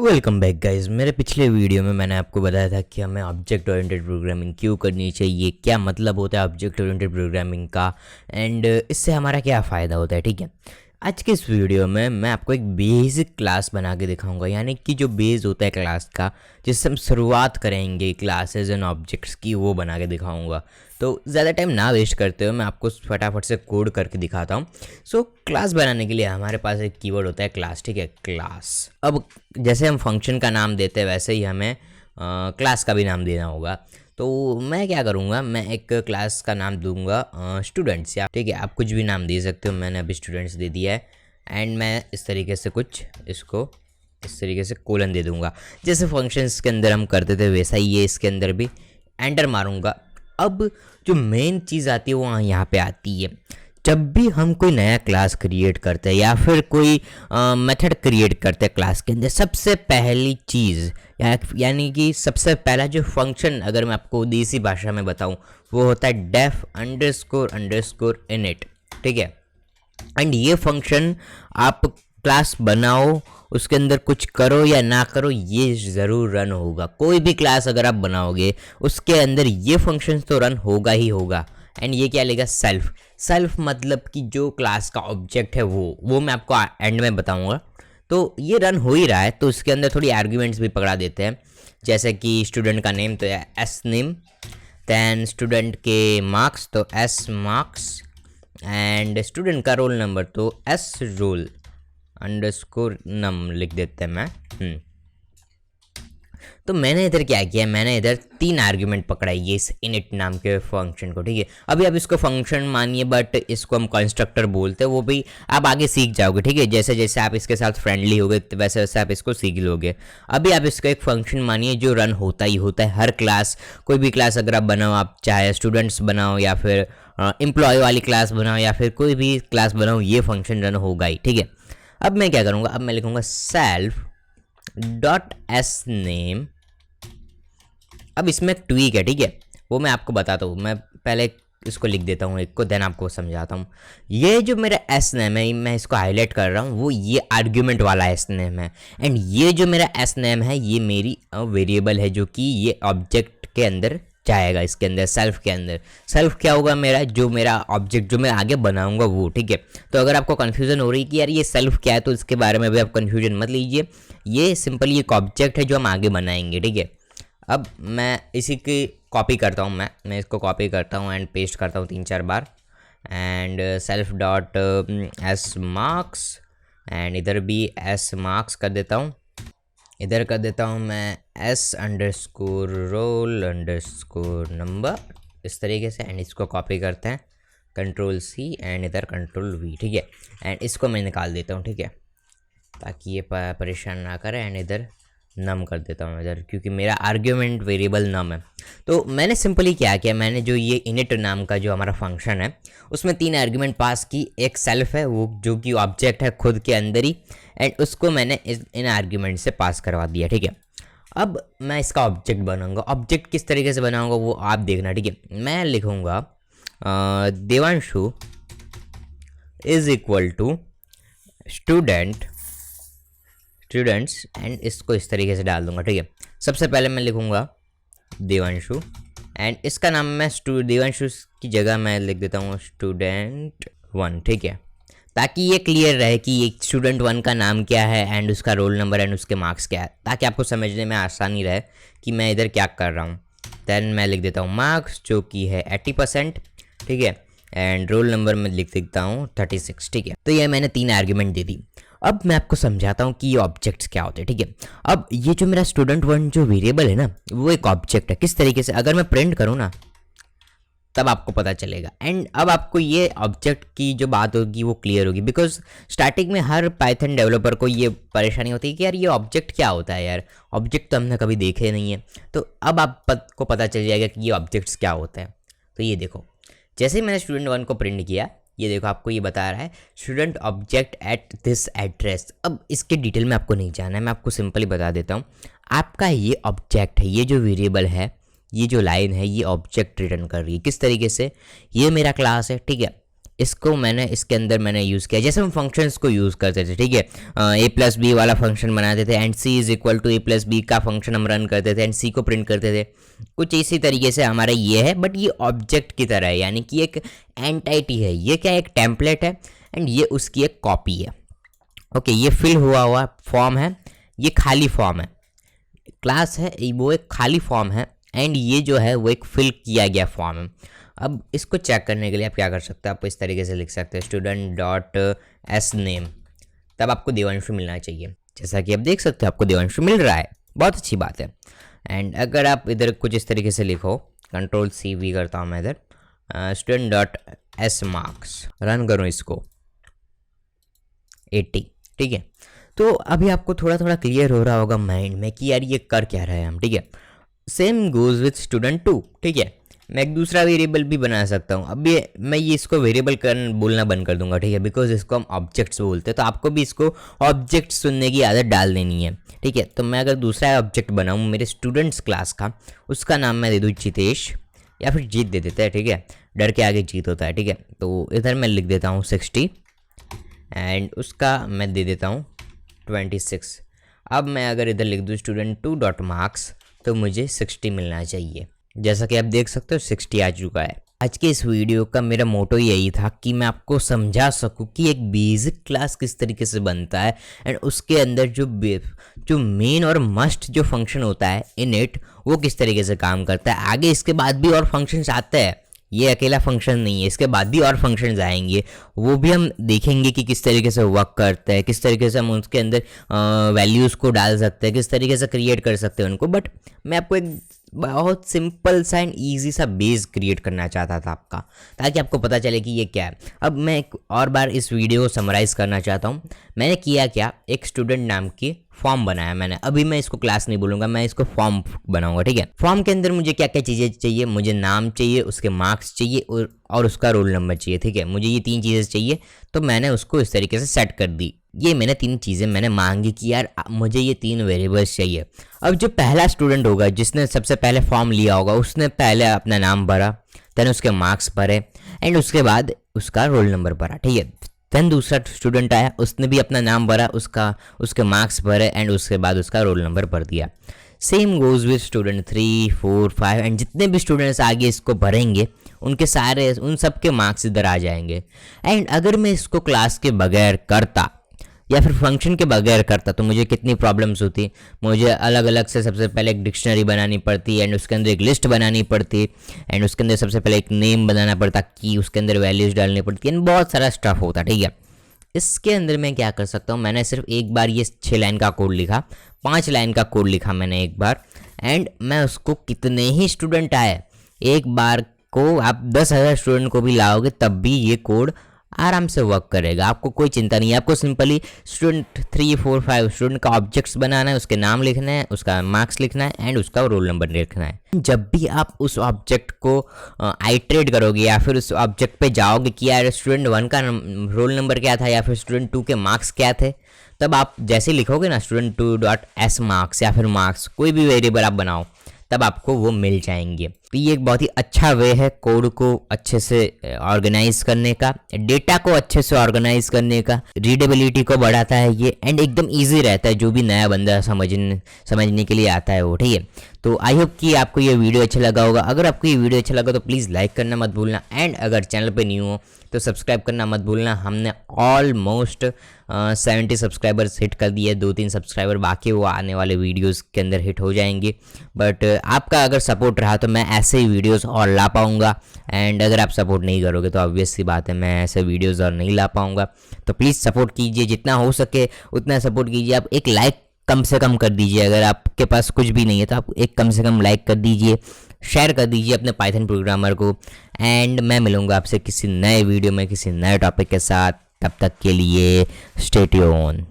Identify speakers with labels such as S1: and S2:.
S1: Welcome back guys. मेरे पिछले video में मैंने आपको बताया था कि हमें ऑब्जेक्ट ओरिएंटेड प्रोग्रामिंग क्यों करनी चाहिए, क्या मतलब होता है ऑब्जेक्ट ओरिएंटेड प्रोग्रामिंग का एंड इससे हमारा क्या फ़ायदा होता है। ठीक है, आज के इस वीडियो में मैं आपको एक बेसिक क्लास बना के दिखाऊंगा, यानी कि जो बेस होता है क्लास का, जिससे हम शुरुआत करेंगे क्लासेस एंड ऑब्जेक्ट्स की, वो बना के दिखाऊंगा। तो ज़्यादा टाइम ना वेस्ट करते हुए मैं आपको फटाफट से कोड करके दिखाता हूँ। सो क्लास बनाने के लिए हमारे पास एक कीवर्ड होता है क्लास। ठीक है, क्लास। अब जैसे हम फंक्शन का नाम देते हैं वैसे ही हमें क्लास का भी नाम देना होगा। तो मैं क्या करूँगा, मैं एक क्लास का नाम दूंगा स्टूडेंट्स, या ठीक है आप कुछ भी नाम दे सकते हो। मैंने अभी स्टूडेंट्स दे दिया है एंड मैं इस तरीके से कुछ इसको इस तरीके से कोलन दे दूंगा। जैसे फंक्शंस के अंदर हम करते थे वैसा ही ये इसके अंदर भी एंटर मारूंगा। अब जो मेन चीज़ आती है वो यहाँ पे आती है। जब भी हम कोई नया क्लास क्रिएट करते हैं या फिर कोई मेथड क्रिएट करते हैं क्लास के अंदर, सबसे पहली चीज़ यानी कि सबसे पहला जो फंक्शन, अगर मैं आपको देसी भाषा में बताऊं, वो होता है डेफ अंडरस्कोर अंडरस्कोर इनिट। ठीक है, एंड ये फंक्शन आप क्लास बनाओ, उसके अंदर कुछ करो या ना करो, ये ज़रूर रन होगा। कोई भी क्लास अगर आप बनाओगे उसके अंदर ये फंक्शन तो रन होगा ही होगा। एंड ये क्या लेगा, सेल्फ। सेल्फ मतलब कि जो क्लास का ऑब्जेक्ट है वो मैं आपको एंड में बताऊंगा। तो ये रन हो ही रहा है, तो इसके अंदर थोड़ी आर्ग्यूमेंट्स भी पकड़ा देते हैं, जैसे कि स्टूडेंट का नेम तो एस नेम, दैन स्टूडेंट के मार्क्स तो एस मार्क्स, एंड स्टूडेंट का रोल नंबर तो एस रोल अंडरस्कोर नम लिख देते हैं मैं। तो मैंने इधर क्या किया, मैंने इधर 3 आर्ग्यूमेंट पकड़ाई है इस इनिट नाम के फंक्शन को। ठीक है, अभी आप इसको फंक्शन मानिए बट इसको हम कंस्ट्रक्टर बोलते हैं, वो भी आप आगे सीख जाओगे। ठीक है, जैसे जैसे आप इसके साथ फ्रेंडली होगे वैसे वैसे आप इसको सीख लोगे। अभी आप इसको एक फंक्शन मानिए जो रन होता ही होता है हर क्लास। कोई भी क्लास अगर आप बनाओ, आप चाहे स्टूडेंट्स बनाओ या फिर एम्प्लॉय वाली क्लास बनाओ या फिर कोई भी क्लास बनाओ, ये फंक्शन रन होगा ही। ठीक है, अब मैं क्या करूँगा, अब मैं लिखूँगा सेल्फ डॉट एस नेम। अब इसमें एक ट्वीक है, ठीक है, वो मैं आपको बताता हूँ। मैं पहले इसको लिख देता हूँ एक को, देन आपको समझाता हूँ। ये जो मेरा एस नेम है, मैं इसको हाईलाइट कर रहा हूँ, वो ये आर्ग्यूमेंट वाला एस नेम है। एंड ये जो मेरा एस नेम है ये मेरी वेरिएबल है, जो कि ये ऑब्जेक्ट के अंदर जाएगा। इसके अंदर सेल्फ के अंदर सेल्फ क्या होगा, मेरा जो मेरा ऑब्जेक्ट जो मैं आगे बनाऊंगा वो। ठीक है, तो अगर आपको कन्फ्यूजन हो रही है कि यार ये सेल्फ क्या है, तो इसके बारे में भी आप कन्फ्यूजन मत लीजिए। ये सिंपली एक ऑब्जेक्ट है जो हम आगे बनाएंगे। ठीक है, अब मैं इसी की कॉपी करता हूँ, मैं इसको कॉपी करता हूँ एंड पेस्ट करता हूँ 3-4 बार। And self dot S marks, and इधर भी एस मार्क्स कर देता हूँ। इधर कर देता हूँ मैं S underscore roll underscore number, इस तरीके से। एंड इसको कॉपी करते हैं, कंट्रोल सी एंड इधर कंट्रोल वी। ठीक है, एंड इसको मैं निकाल देता हूँ। ठीक है, ताकि ये परेशान ना करे। एंड इधर नम कर देता हूँ इधर, क्योंकि मेरा आर्ग्यूमेंट वेरिएबल नम है। तो मैंने सिंपली क्या किया, मैंने जो ये इनिट नाम का जो हमारा फंक्शन है उसमें 3 आर्ग्यूमेंट पास की। एक सेल्फ है, वो जो कि ऑब्जेक्ट है खुद के अंदर ही, एंड उसको मैंने इन आर्ग्यूमेंट से पास करवा दिया। ठीक है, अब मैं इसका ऑब्जेक्ट बनाऊंगा। ऑब्जेक्ट किस तरीके से बनाऊंगा वो आप देखना। ठीक है, मैं लिखूंगा Devanshu is equal to students, and इसको इस तरीके से डाल दूंगा। ठीक है, सबसे पहले मैं लिखूंगा देवांशु, एंड इसका नाम मैं देवांशु की जगह मैं लिख देता हूँ स्टूडेंट 1। ठीक है, ताकि ये क्लियर रहे कि ये स्टूडेंट 1 का नाम क्या है एंड उसका रोल नंबर एंड उसके मार्क्स क्या है, ताकि आपको समझने में आसानी रहे कि मैं इधर क्या कर रहा हूँ। देन मैं लिख देता हूँ मार्क्स जो कि है 80%। ठीक है, एंड रोल नंबर में लिख देता हूँ 36। ठीक है, तो ये मैंने 3 आर्ग्यूमेंट दे दी। अब मैं आपको समझाता हूँ कि ये ऑब्जेक्ट्स क्या होते हैं। ठीक है, अब ये जो मेरा स्टूडेंट 1 जो वेरिएबल है ना, वो एक ऑब्जेक्ट है। किस तरीके से, अगर मैं प्रिंट करूँ ना तब आपको पता चलेगा। एंड अब आपको ये ऑब्जेक्ट की जो बात होगी वो क्लियर होगी, बिकॉज स्टार्टिंग में हर पाइथन डेवलपर को ये परेशानी होती है कि यार ये ऑब्जेक्ट क्या होता है, यार ऑब्जेक्ट तो हमने कभी देखे नहीं है। तो अब आपको पता चल जाएगा कि ये ऑब्जेक्ट्स क्या होता है। तो ये देखो, जैसे ही मैंने स्टूडेंट 1 को प्रिंट किया, ये देखो आपको ये बता रहा है student object at this address. अब इसके डिटेल में आपको नहीं जाना है, मैं आपको सिंपली बता देता हूँ। आपका ये ऑब्जेक्ट है, ये जो वेरिएबल है, ये जो लाइन है, ये ऑब्जेक्ट रिटर्न कर रही है। किस तरीके से, ये मेरा क्लास है। ठीक है, इसको मैंने इसके अंदर मैंने यूज़ किया, जैसे हम फंक्शंस को यूज़ करते थे, ठीक है, ए प्लस बी वाला फंक्शन बनाते थे and C is equal to A plus B का फंक्शन हम रन करते थे एंड सी को प्रिंट करते थे। कुछ इसी तरीके से हमारा ये है, बट ये ऑब्जेक्ट की तरह है, यानी कि एक एंटिटी है। ये क्या, एक टेम्पलेट है एंड ये उसकी एक कॉपी है। ओके, ये फिल हुआ फॉर्म है, ये खाली फॉर्म है। क्लास है वो एक खाली फॉर्म है एंड ये जो है वो एक फिल किया गया फॉर्म है। अब इसको चेक करने के लिए आप क्या कर सकते हैं, आप इस तरीके से लिख सकते हैं स्टूडेंट डॉट एस नेम, तब आपको देवांशु मिलना चाहिए। जैसा कि आप देख सकते हैं आपको देवांशु मिल रहा है, बहुत अच्छी बात है। एंड अगर आप इधर कुछ इस तरीके से लिखो, कंट्रोल सी वी करता हूँ मैं इधर, student dot S marks, run करूँ इसको 80, ठीक है। तो अभी आपको थोड़ा थोड़ा क्लियर हो रहा होगा माइंड में कि यार ये कर क्या रहे हैं हम, ठीक है। सेम गोज विथ स्टूडेंट 2, ठीक है। मैं एक दूसरा वेरिएबल भी बना सकता हूँ। अब ये मैं ये इसको वेरिएबल बोलना बंद कर दूंगा, ठीक है, बिकॉज इसको हम ऑब्जेक्ट्स बोलते हैं। तो आपको भी इसको ऑब्जेक्ट सुनने की आदत डाल देनी है, ठीक है। तो मैं अगर दूसरा ऑब्जेक्ट बनाऊँ मेरे स्टूडेंट्स क्लास का, उसका नाम मैं दे दूँ जितेश, या फिर जीत दे देता है, ठीक है, डर के आगे जीत होता है, ठीक है। तो इधर मैं लिख देता हूँ 60 एंड उसका मैं दे देता हूँ 26। अब मैं अगर इधर लिख दूँ स्टूडेंट 2 डॉट मार्क्स, तो मुझे 60 मिलना चाहिए। जैसा कि आप देख सकते हो 60 आ चुका है। आज के इस वीडियो का मेरा मोटो यही था कि मैं आपको समझा सकूं कि एक बेसिक क्लास किस तरीके से बनता है एंड उसके अंदर जो मेन और मस्ट जो फंक्शन होता है इनिट, वो किस तरीके से काम करता है। आगे इसके बाद भी और फंक्शंस आते हैं, ये अकेला फंक्शन नहीं है, इसके बाद भी और फंक्शंस आएंगे, वो भी हम देखेंगे कि किस तरीके से वर्क करते हैं, किस तरीके से हम उसके अंदर वैल्यूज़ को डाल सकते हैं, किस तरीके से क्रिएट कर सकते हैं उनको। बट मैं आपको एक बहुत सिंपल सा एंड ईजी सा बेस क्रिएट करना चाहता था आपका, ताकि आपको पता चले कि ये क्या है। अब मैं एक और बार इस वीडियो को समराइज़ करना चाहता हूँ। मैंने किया क्या, एक स्टूडेंट नाम की फॉर्म बनाया मैंने। अभी मैं इसको क्लास नहीं बोलूँगा, मैं इसको फॉर्म बनाऊंगा, ठीक है। फॉर्म के अंदर मुझे क्या क्या चीज़ें चाहिए, मुझे नाम चाहिए, उसके मार्क्स चाहिए और उसका रोल नंबर चाहिए, ठीक है। मुझे ये 3 चीज़ें चाहिए, तो मैंने उसको इस तरीके से सेट कर दी। ये मैंने 3 चीज़ें मैंने मांगी कि यार मुझे ये 3 वेरिएबल्स चाहिए। अब जो पहला स्टूडेंट होगा जिसने सबसे पहले फॉर्म लिया होगा, उसने पहले अपना नाम भरा, देन उसके मार्क्स भरे एंड उसके बाद उसका रोल नंबर भरा, ठीक है। देन दूसरा स्टूडेंट आया, उसने भी अपना नाम भरा, उसके मार्क्स भरे एंड उसके बाद उसका रोल नंबर भर दिया। Same goes with student 3, 4, 5 and जितने भी स्टूडेंट्स आगे इसको भरेंगे उनके सारे उन सब के मार्क्स इधर आ जाएंगे। एंड अगर मैं इसको क्लास के बगैर करता या फिर फंक्शन के बगैर करता तो मुझे कितनी प्रॉब्लम्स होती। मुझे अलग अलग से सबसे पहले एक डिक्शनरी बनानी पड़ती एंड उसके अंदर एक लिस्ट बनानी पड़ती एंड उसके अंदर सबसे पहले एक नेम बनाना पड़ता कि उसके अंदर वैल्यूज़ डालनी पड़ती एंड बहुत सारा स्टफ होता, ठीक है। इसके अंदर मैं क्या कर सकता हूँ, मैंने सिर्फ एक बार ये 6 लाइन का कोड लिखा, 5 लाइन का कोड लिखा मैंने एक बार एंड मैं उसको कितने ही स्टूडेंट आए, एक बार को आप 10,000 स्टूडेंट को भी लाओगे तब भी ये कोड आराम से वर्क करेगा। आपको कोई चिंता नहीं है। आपको सिंपली स्टूडेंट 3, 4, 5 स्टूडेंट का ऑब्जेक्ट्स बनाना है, उसके नाम लिखना है, उसका मार्क्स लिखना है एंड उसका रोल नंबर लिखना है। जब भी आप उस ऑब्जेक्ट को आइट्रेट करोगे या फिर उस ऑब्जेक्ट पे जाओगे कि यार स्टूडेंट 1 का रोल नंबर क्या था या फिर स्टूडेंट 2 के मार्क्स क्या थे, तब आप जैसे लिखोगे ना स्टूडेंट 2 डॉट एस मार्क्स या फिर मार्क्स, कोई भी वेरिएबल आप बनाओ, तब आपको वो मिल जाएंगे। तो ये एक बहुत ही अच्छा वे है कोड को अच्छे से ऑर्गेनाइज करने का, डेटा को अच्छे से ऑर्गेनाइज करने का, रीडेबिलिटी को बढ़ाता है ये एंड एकदम इजी रहता है, जो भी नया बंदा समझने के लिए आता है वो, ठीक है। तो आई होप कि आपको ये वीडियो अच्छा लगा होगा। अगर आपको ये वीडियो अच्छा लगा तो प्लीज़ लाइक करना मत भूलना एंड अगर चैनल पे न्यू हो तो सब्सक्राइब करना मत भूलना। हमने ऑलमोस्ट 70 सब्सक्राइबर्स हिट कर दिए, 2-3 सब्सक्राइबर बाकी वो आने वाले वीडियोस के अंदर हिट हो जाएंगे। बट आपका अगर सपोर्ट रहा तो मैं ऐसे ही वीडियोस और ला पाऊँगा एंड अगर आप सपोर्ट नहीं करोगे तो ऑब्वियस सी बात है मैं ऐसे वीडियोस और नहीं ला पाऊँगा। तो प्लीज़ सपोर्ट कीजिए, जितना हो सके उतना सपोर्ट कीजिए। आप एक लाइक कम से कम कर दीजिए, अगर आपके पास कुछ भी नहीं है तो आप एक कम से कम लाइक कर दीजिए, शेयर कर दीजिए अपने पाइथन प्रोग्रामर को एंड मैं मिलूंगा आपसे किसी नए वीडियो में किसी नए टॉपिक के साथ। तब तक के लिए स्टे ट्यून्ड।